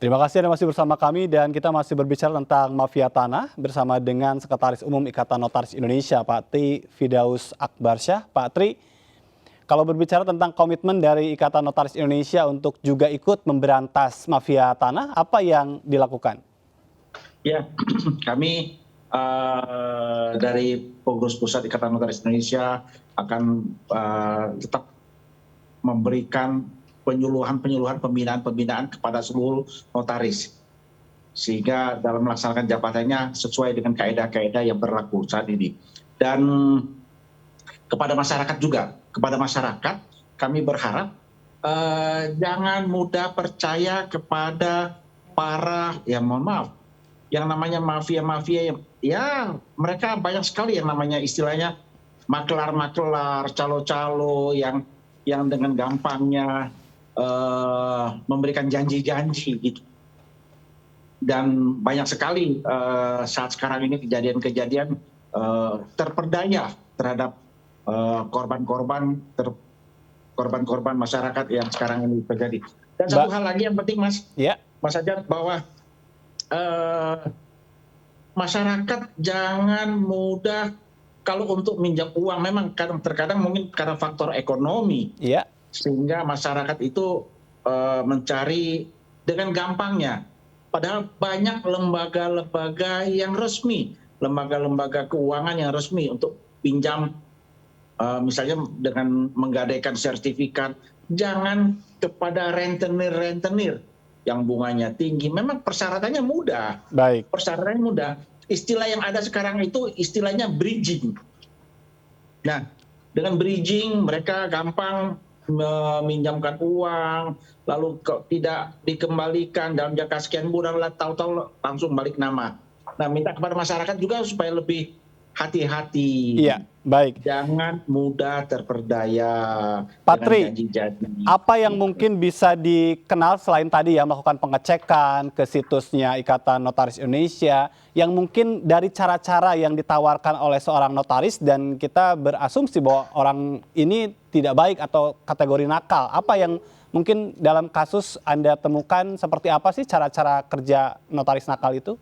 Terima kasih Anda masih bersama kami dan kita masih berbicara tentang mafia tanah bersama dengan Sekretaris Umum Ikatan Notaris Indonesia, Pak Tri Firdaus Akbarsyah. Pak Tri, kalau berbicara tentang komitmen dari Ikatan Notaris Indonesia untuk juga ikut memberantas mafia tanah, apa yang dilakukan? Ya, kami dari Pengurus Pusat Ikatan Notaris Indonesia akan tetap memberikan penyuluhan, pembinaan kepada seluruh notaris. Sehingga dalam melaksanakan jabatannya sesuai dengan kaedah-kaedah yang berlaku saat ini. Dan kepada masyarakat juga, kami berharap jangan mudah percaya kepada para, ya mohon maaf, yang namanya mafia-mafia yang mereka banyak sekali yang namanya istilahnya maklar-maklar, calo-calo yang dengan gampangnya memberikan janji-janji gitu. Dan banyak sekali saat sekarang ini kejadian-kejadian terperdaya terhadap korban-korban masyarakat yang sekarang ini terjadi. Dan satu hal lagi yang penting, Mas, Mas Ajat, bahwa masyarakat jangan mudah kalau untuk minjam uang, memang terkadang mungkin karena faktor ekonomi, sehingga masyarakat itu mencari dengan gampangnya. Padahal banyak lembaga-lembaga yang resmi, lembaga-lembaga keuangan yang resmi untuk pinjam, misalnya dengan menggadaikan sertifikat. Jangan kepada rentenir-rentenir yang bunganya tinggi. Memang persyaratannya mudah. Persyaratannya mudah. Istilah yang ada sekarang itu istilahnya bridging. Nah, dengan bridging mereka gampang meminjamkan uang, lalu tidak dikembalikan dalam jangka sekian bulan, tahu-tahu langsung balik nama. Nah, minta kepada masyarakat juga supaya lebih hati-hati. Jangan mudah terperdaya dengan janji-janji. Apa yang mungkin bisa dikenal selain tadi ya melakukan pengecekan ke situsnya Ikatan Notaris Indonesia, yang mungkin dari cara-cara yang ditawarkan oleh seorang notaris dan kita berasumsi bahwa orang ini tidak baik atau kategori nakal. Apa yang mungkin dalam kasus Anda temukan, seperti apa sih cara-cara kerja notaris nakal itu?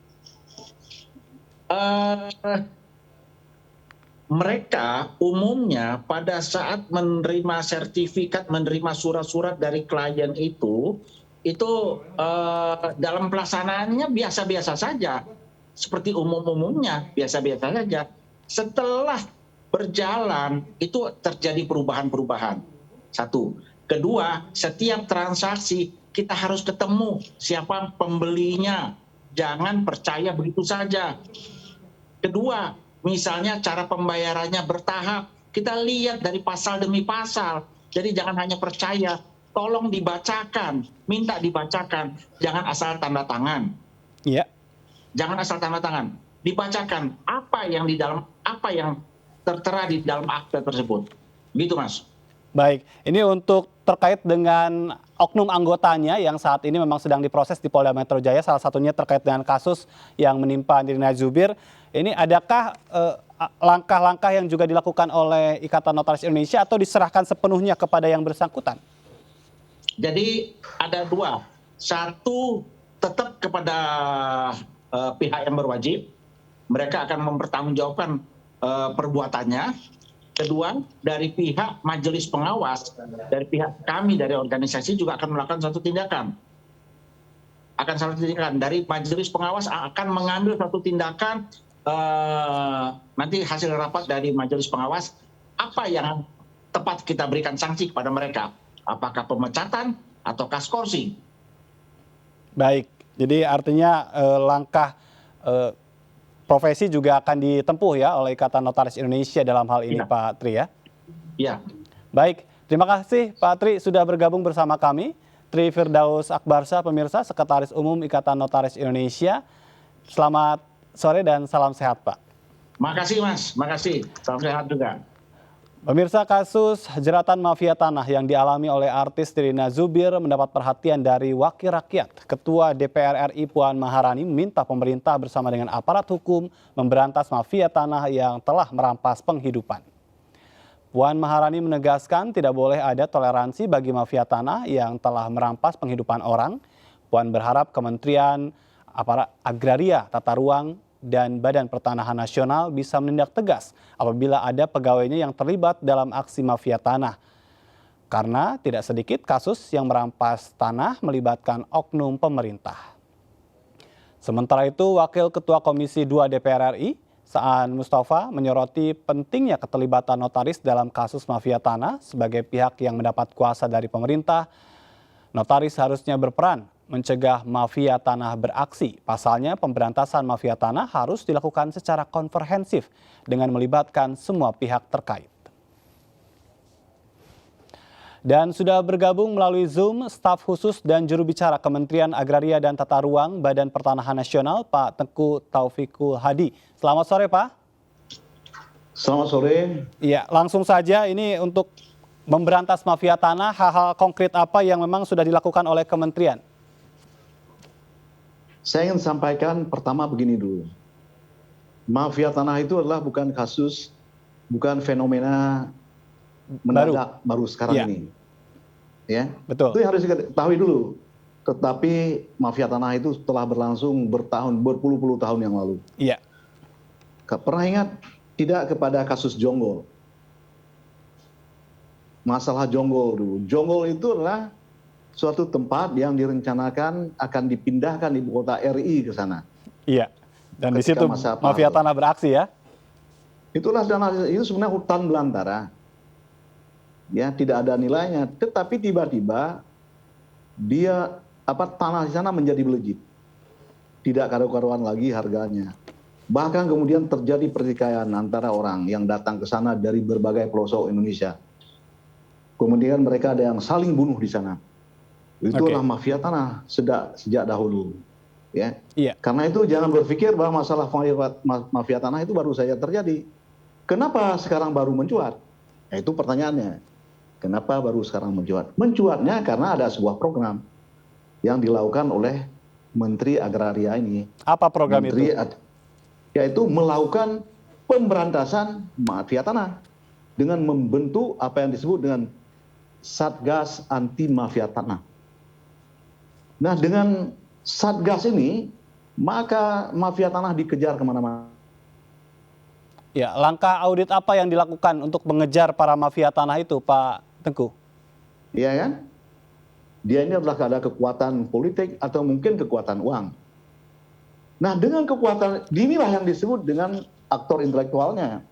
Mereka umumnya pada saat menerima sertifikat, menerima surat-surat dari klien itu dalam pelaksanaannya biasa-biasa saja. Seperti umum-umumnya, biasa-biasa saja. Setelah berjalan, itu terjadi perubahan-perubahan. Satu. Kedua, setiap transaksi kita harus ketemu siapa pembelinya. Jangan percaya begitu saja. Kedua, misalnya cara pembayarannya bertahap. Kita lihat dari pasal demi pasal. Jadi jangan hanya percaya. Tolong dibacakan, minta dibacakan. Jangan asal tanda tangan. Jangan asal tanda tangan. Dibacakan apa yang tertera di dalam akte tersebut. Gitu, Mas. Baik, ini untuk terkait dengan oknum anggotanya yang saat ini memang sedang diproses di Polda Metro Jaya, salah satunya terkait dengan kasus yang menimpa Nirina Zubir. Ini adakah langkah-langkah yang juga dilakukan oleh Ikatan Notaris Indonesia atau diserahkan sepenuhnya kepada yang bersangkutan? Jadi ada dua. Satu, tetap kepada pihak yang berwajib. Mereka akan mempertanggungjawabkan perbuatannya. Kedua, dari pihak majelis pengawas, dari pihak kami, dari organisasi juga akan melakukan satu tindakan. Dari majelis pengawas akan mengambil satu tindakan, nanti hasil rapat dari majelis pengawas, apa yang tepat kita berikan sanksi kepada mereka. Apakah pemecatan atau skorsing. Baik, jadi artinya langkah profesi juga akan ditempuh ya oleh Ikatan Notaris Indonesia dalam hal ini, Pak Tri ya? Iya. Baik, terima kasih Pak Tri sudah bergabung bersama kami. Tri Firdaus Akbarsyah, pemirsa, Sekretaris Umum Ikatan Notaris Indonesia. Selamat sore dan salam sehat, Pak. Makasih, Mas. Makasih. Salam sehat juga. Pemirsa, kasus jeratan mafia tanah yang dialami oleh artis Nirina Zubir mendapat perhatian dari Wakil Rakyat. Ketua DPR RI Puan Maharani meminta pemerintah bersama dengan aparat hukum memberantas mafia tanah yang telah merampas penghidupan. Puan Maharani menegaskan tidak boleh ada toleransi bagi mafia tanah yang telah merampas penghidupan orang. Puan berharap Kementerian Agraria, Tata Ruang, dan Badan Pertanahan Nasional bisa menindak tegas apabila ada pegawainya yang terlibat dalam aksi mafia tanah. Karena tidak sedikit kasus yang merampas tanah melibatkan oknum pemerintah. Sementara itu, Wakil Ketua Komisi 2 DPR RI, Saan Mustafa, menyoroti pentingnya keterlibatan notaris dalam kasus mafia tanah sebagai pihak yang mendapat kuasa dari pemerintah. Notaris harusnya berperan mencegah mafia tanah beraksi. Pasalnya, pemberantasan mafia tanah harus dilakukan secara komprehensif dengan melibatkan semua pihak terkait. Dan sudah bergabung melalui Zoom staf khusus dan juru bicara Kementerian Agraria dan Tata Ruang Badan Pertanahan Nasional, Pak Tengku Taufikul Hadi. Selamat sore, Pak. Selamat sore. Iya, langsung saja ini untuk memberantas mafia tanah, hal-hal konkret apa yang memang sudah dilakukan oleh kementerian? Saya ingin sampaikan pertama begini dulu. Mafia tanah itu adalah bukan kasus, bukan fenomena mendadak baru sekarang ini. Ya, betul. Itu yang harus diketahui dulu. Tetapi mafia tanah itu telah berlangsung berpuluh-puluh tahun yang lalu. Iya. Pernah ingat tidak kepada kasus Jonggol? Masalah Jonggol dulu. Jonggol itu adalah suatu tempat yang direncanakan akan dipindahkan ibu kota RI ke sana. Iya. Dan di situ mafia tanah beraksi ya? Itulah dana itu sebenarnya hutan belantara. Ya, tidak ada nilainya, tetapi tiba-tiba dia tanah di sana menjadi melejit. Tidak karu-karuan lagi harganya. Bahkan kemudian terjadi pertikaian antara orang yang datang ke sana dari berbagai pelosok Indonesia. Kemudian mereka ada yang saling bunuh di sana. Itulah mafia tanah sejak dahulu. Ya. Iya. Karena itu jangan berpikir bahwa masalah mafia tanah itu baru saja terjadi. Kenapa sekarang baru mencuat? Nah, itu pertanyaannya. Kenapa baru sekarang mencuat? Mencuatnya karena ada sebuah program yang dilakukan oleh Menteri Agraria ini. Apa program itu? Yaitu melakukan pemberantasan mafia tanah dengan membentuk apa yang disebut dengan Satgas Anti Mafia Tanah. Nah, dengan Satgas ini, maka mafia tanah dikejar kemana-mana. Ya, langkah audit apa yang dilakukan untuk mengejar para mafia tanah itu, Pak Tengku? Iya kan? Dia ini adalah ada kekuatan politik atau mungkin kekuatan uang. Nah, dengan kekuatan, inilah yang disebut dengan aktor intelektualnya.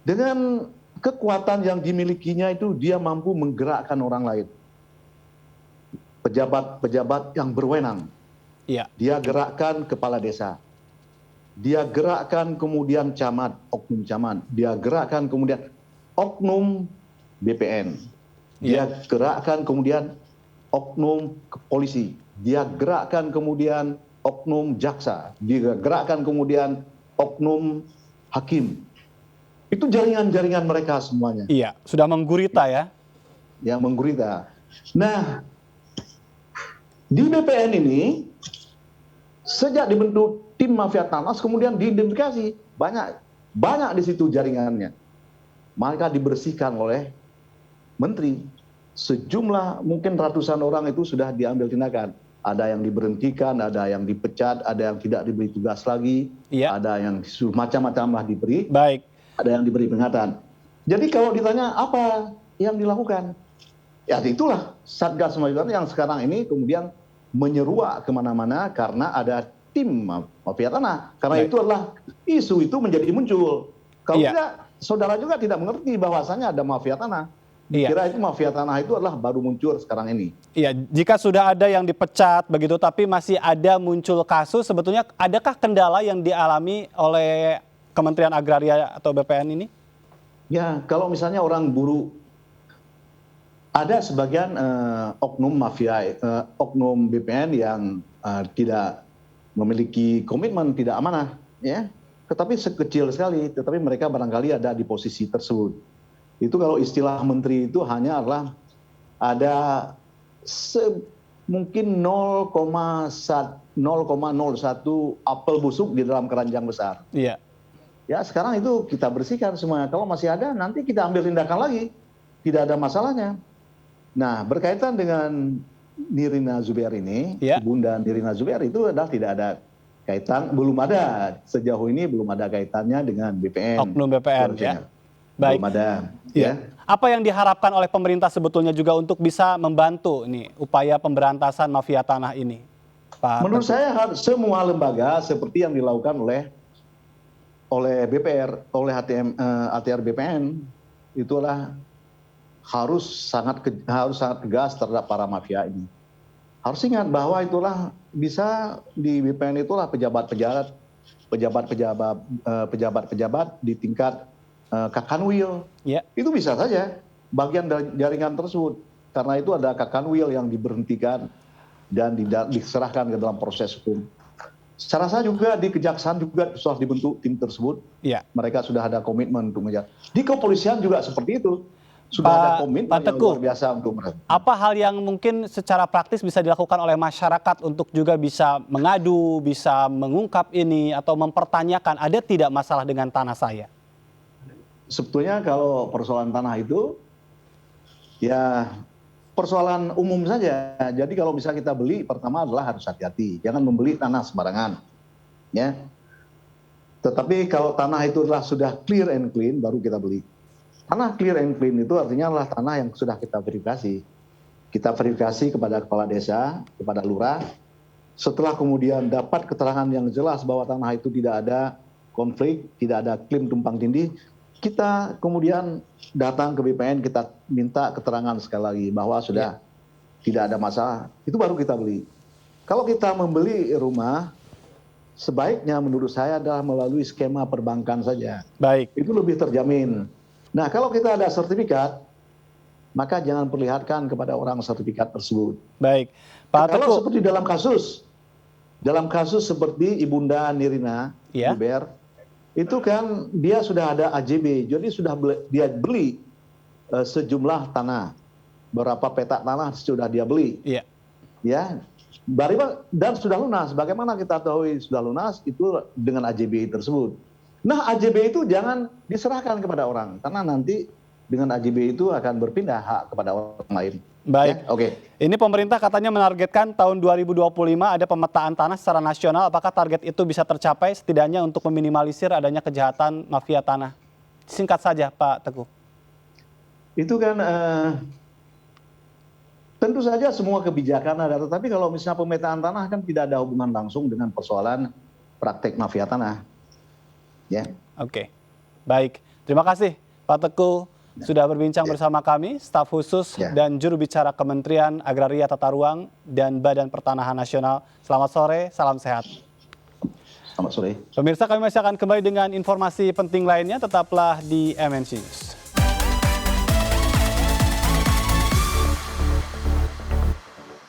Dengan kekuatan yang dimilikinya itu, dia mampu menggerakkan orang lain. Pejabat-pejabat yang berwenang. Iya. Dia gerakkan kepala desa. Dia gerakkan kemudian camat, oknum camat. Dia gerakkan kemudian oknum BPN. Dia gerakkan kemudian oknum polisi. Dia gerakkan kemudian oknum jaksa. Dia gerakkan kemudian oknum hakim. Itu jaringan-jaringan mereka semuanya. Iya, sudah menggurita ya. Yang menggurita. Nah, di BPN ini sejak dibentuk tim mafia tanah kemudian diidentifikasi banyak di situ jaringannya. Maka dibersihkan oleh menteri. Sejumlah mungkin ratusan orang itu sudah diambil tindakan. Ada yang diberhentikan, ada yang dipecat, ada yang tidak diberi tugas lagi, ada yang macam-macam lah diberi. Baik. Ada yang diberi peringatan. Jadi kalau ditanya apa yang dilakukan, ya itulah Satgas Mafia Tanah yang sekarang ini kemudian menyeruak kemana-mana karena ada tim mafia tanah. Karena itu adalah isu itu menjadi muncul. Kalau tidak, saudara juga tidak mengerti bahwasannya ada mafia tanah. Kira itu mafia tanah itu adalah baru muncul sekarang ini. Iya, jika sudah ada yang dipecat begitu, tapi masih ada muncul kasus, sebetulnya adakah kendala yang dialami oleh Kementerian Agraria atau BPN ini? Ya, kalau misalnya orang buruh, ada sebagian oknum mafia, oknum BPN yang tidak memiliki komitmen, tidak amanah, ya. Tetapi sekecil sekali, tetapi mereka barangkali ada di posisi tersebut. Itu kalau istilah menteri itu hanya adalah ada mungkin 0,01 apel busuk di dalam keranjang besar. Iya. Ya sekarang itu kita bersihkan semuanya. Kalau masih ada nanti kita ambil tindakan lagi. Tidak ada masalahnya. Nah berkaitan dengan Nirina Zubair ini, Ya. Bunda Nirina Zubair itu adalah tidak ada kaitan, belum ada sejauh ini belum ada kaitannya dengan BPN. Oknum BPN ya. Baik. Belum ada. Ya. Ya. Apa yang diharapkan oleh pemerintah sebetulnya juga untuk bisa membantu ini upaya pemberantasan mafia tanah ini, Pak Menurut Teguh? saya semua lembaga seperti yang dilakukan oleh BPR, oleh ATR BPN, itulah harus sangat tegas terhadap para mafia ini. Harus ingat bahwa itulah bisa di BPN itulah pejabat-pejabat di tingkat Kakanwil. Ya. Itu bisa saja bagian dari jaringan tersebut. Karena itu ada Kakanwil yang diberhentikan dan diserahkan ke dalam proses hukum. Secara saya juga di Kejaksaan juga sudah dibentuk tim tersebut. Ya. Mereka sudah ada komitmen untuk menjaga. Di kepolisian juga seperti itu. Sudah ada komitmen yang luar biasa untuk mereka. Apa hal yang mungkin secara praktis bisa dilakukan oleh masyarakat untuk juga bisa mengadu, bisa mengungkap ini atau mempertanyakan ada tidak masalah dengan tanah saya? Sebetulnya kalau persoalan tanah itu ya persoalan umum saja. Jadi kalau bisa kita beli, pertama adalah harus hati-hati. Jangan membeli tanah sembarangan. Ya. Tetapi kalau tanah itu sudah clear and clean, baru kita beli. Tanah clear and clean itu artinya adalah tanah yang sudah kita verifikasi. Kita verifikasi kepada kepala desa, kepada lurah. Setelah kemudian dapat keterangan yang jelas bahwa tanah itu tidak ada konflik, tidak ada klaim tumpang tindih, kita kemudian datang ke BPN, kita minta keterangan sekali lagi bahwa sudah tidak ada masalah. Itu baru kita beli. Kalau kita membeli rumah, sebaiknya menurut saya adalah melalui skema perbankan saja. Baik. Itu lebih terjamin. Nah, kalau kita ada sertifikat, maka jangan perlihatkan kepada orang sertifikat tersebut. Baik. Pak Teguh. Kalau seperti dalam kasus seperti Ibunda Nirina Zubair, itu kan dia sudah ada AJB, jadi dia beli sejumlah tanah, berapa petak tanah sudah dia beli. Iya. Ya, dan sudah lunas. Bagaimana kita tahu sudah lunas? Itu dengan AJB tersebut. Nah, AJB itu jangan diserahkan kepada orang, karena nanti dengan AJB itu akan berpindah hak kepada orang lain. Baik. Ya? Oke. Ini pemerintah katanya menargetkan tahun 2025 ada pemetaan tanah secara nasional. Apakah target itu bisa tercapai setidaknya untuk meminimalisir adanya kejahatan mafia tanah? Singkat saja, Pak Teguh. Itu kan tentu saja semua kebijakan ada, tetapi kalau misalnya pemetaan tanah kan tidak ada hubungan langsung dengan persoalan praktek mafia tanah. Ya. Oke. Baik. Terima kasih Pak Teguh sudah berbincang bersama kami, staf khusus dan juru bicara Kementerian Agraria Tata Ruang dan Badan Pertanahan Nasional. Selamat sore, salam sehat. Selamat sore. Pemirsa, kami masih akan kembali dengan informasi penting lainnya, tetaplah di MNC News.